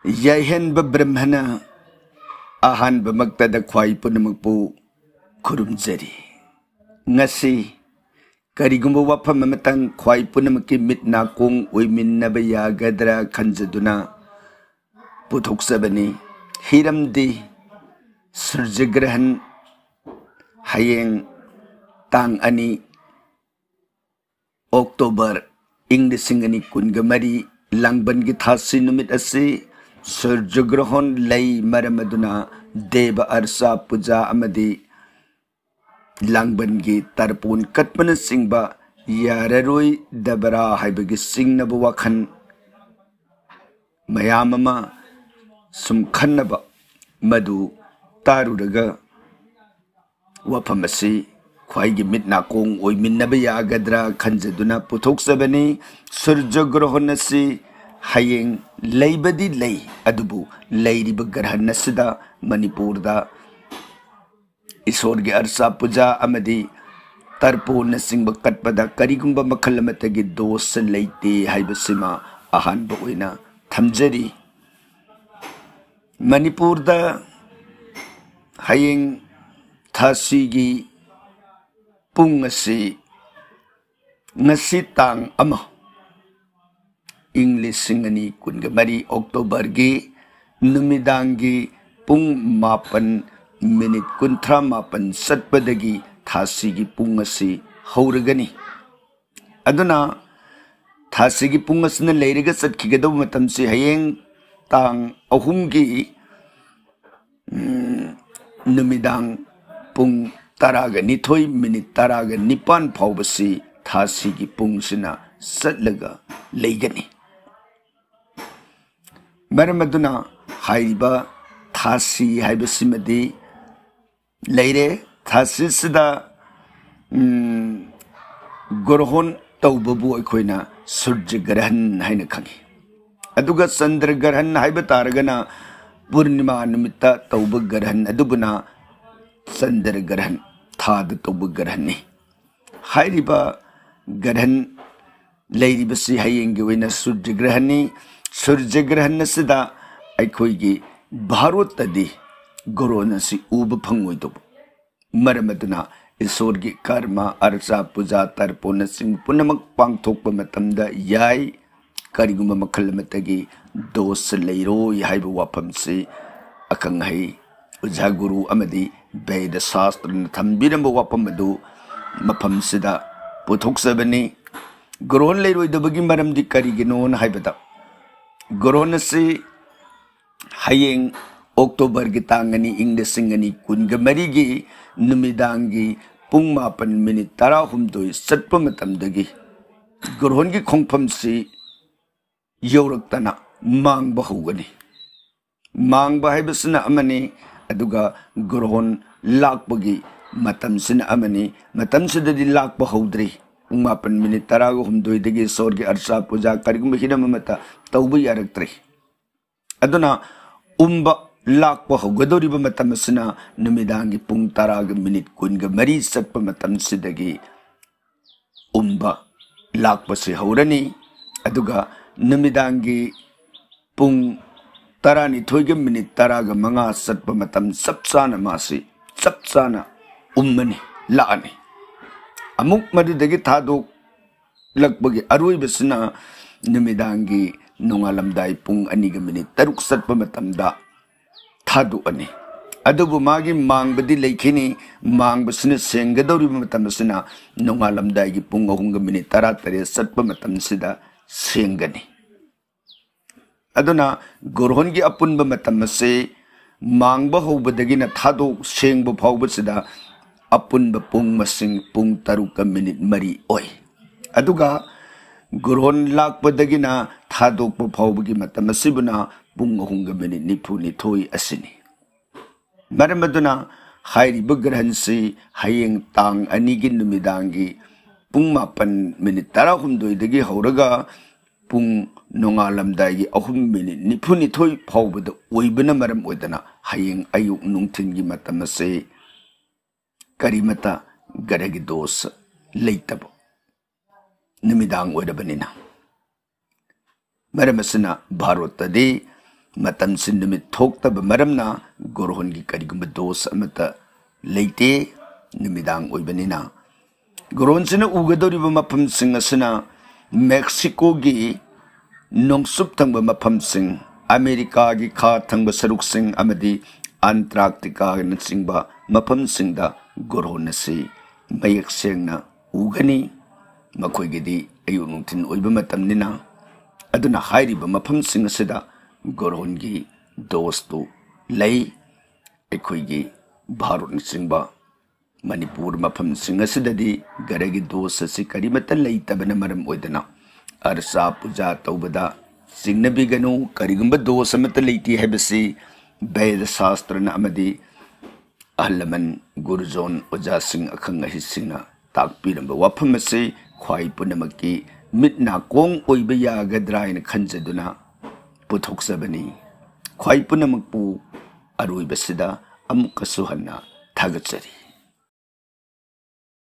Yahenba Brahmana Ahanba Magtada Kwai Punamapu Kurumzeri Ngasi Karigumba Wapamamatang Kwai Punamaki Mitna Kung Wimin Nabaya Gadra Kanzaduna Putok Sabani Hiramdi Surjagrahan Hayeng Tang Ani October English Singani Kungamari Langban Githasi Numit Asi Surjagrahon Lay Maramaduna Deva Arsa Puja Amadi Langban Gi Tarpun Katmana Singba Yararoi Dabara Haibagi Sing Nabuwakan Mayamama Sumkhanaba Madu Taruraga Wapamasi Kwai Mitna Kong Oi Minabaya Gadra Kanjaduna Putok Sabani Surjagrahonasi Hayeng Laybadi Lay Adubu Lady Bagarhanasida Manipurda Isorgi Arsa Puja Amadi Tarpo Nasing Bakatpada Karigumba Makalamatagi Dos Layti Haibasima Ahan Boina Tamjari Manipurda Hayeng Tasigi Pungasi Nasitang Ama English Singani Kungamari October Gi Numidangi Pung Mapan Minute Kuntra Mapan Satpadagi Tasigi Pungasi Hauragani Aduna Tasigi Pungasna Leriga Sat Kigado Matamsi Hayeng Tang Ahumgi Numidang Pung Taraga Nitoy Minute Taraga Nipan Paubasi Tasigi Pungsina Satlaga Legani Maramaduna Haiba Tasi Haibasimadi Lere Tasisida Gorhon Taubabu Akoina Surjagrahan Hainakangi Aduga Sandragarhan Haibataragana Purnima Numita Taubagarhan Adubuna Sandragarhan Tad Taubagarhani Hairiba Garhan Lady Basi Hayengwina Surjagrahani Surjagrahanasida Aikoigi Bharotadi Goronasi Uba Panguido Maramaduna Isorgi Karma Arsa Puja Tarpona Sing Punamak Pangtok Pamatamda Yai Kariguma Makalamatagi Dos Leiro Yaiba Wapamsi Akanghai Ujaguru Amadi Beda Sastran Tambiramba Wapamadu Mapamsida Putok Sabani Goron Leiro Dubagi Maram di Kariginon Haibata Goronasi Hayeng October Gitangani English Singani Kungamarigi Numidangi Pungmapan Minute Tarahumdoi Satpamatamdagi Gorongi Kongpamsi Yoraktana Mang Bahugani Mang Bahibasana Amani Aduga Goron Lakbagi Matamsina Amani Matamsidadi Lak Bahoudri Pungmapan Minute Tarahumdoi Digi Sorgi Arsa Puja Karigumahina Mamata Taubi Araktri Aduna Umba Lakpa Hogadoriba Matamasina Numidangi Pung Taraga Minute Kunga Mari Satpa Matamsidagi Umba Lakpa Si Haurani Aduga Numidangi Pung Tarani Toiga Minute Taraga Manga Satpa Matam Sapsana Masi Sapsana Ummani Laani Amuk Madidagi Tado Lakbagi Arui Basina Numidangi Nungalamdai Pung Aniga Minute Taruk Satpa Matamda Tadu Ani Adubu Magi Mang Badi Lakini Mang Basina Sengadori Matamasina Nungalamdai Pung Ahunga Minute Taratare Satpa Matamsida Sengani Aduna Gorhongi Apun Bamatamase Mang Bahobadagina Tadu Seng Bopobasida Apun Bapung Masing Pung Taruka Minute Mari Oi Aduga Goron Lakpadagina Tadok Popobagi Matamasibuna Bungahunga Minute Nipuni Toy Asini Maramaduna Hairi Bugarhansi Hayeng Tang Anigin Numidangi Pungmapan Minute Tarahumdoi Dagi Horaga Pung Nongalamdagi Ahum Minute Nipuni Toy Pobada Uibana Maram Wedana Hayeng Ayuk Nungtingi Matamase Karimata Garagidos Leitabo Numidang Wedabanina Maramasina Bharotadi मतमसे नुमित थोक्तब मरमना गोरहोनगी करिगुंबा दोस अमता लेते नुमिदांग ओइबनिना गोरहोनसिना उगदोरिबा मफमसिंग असना Mexico गी नोंगसुप थंगबा मफमसिंग America की खा थंगबा सरुकसिंग अमदी Antarctica नचिंगबा मफमसिंगदा गोरहोन असि मयक सेंगना उगनी मखोइगिदी अयु नुंथिन ओइबा मतमनिना अदुना हाइरिबा मफमसिंग असदा गोरहोनगी दोस्तु लई अखोइगी भारत नचिंगबा मणिपुर मफम सिंह असददी गरगी दोस असि करिमत लैतबन मरम ओइदना अरसा पूजा तौबदा सिंगनबिगनु करिगुंबा दोस अमत लैति हैबसि वेद शास्त्रना अमदी अहलमन गुरुजोन ओजा सिंह अखंग अहिसिंगना ताकपिरंबा वफम असि ख्वाई पुनमकी मिटना कोंग ओइबा यागद्रायन खंजदुना पुथोक्सबनी ख्वाई पुनमकपु अरुइबसिदा अमुकसु हन्ना थागचरी।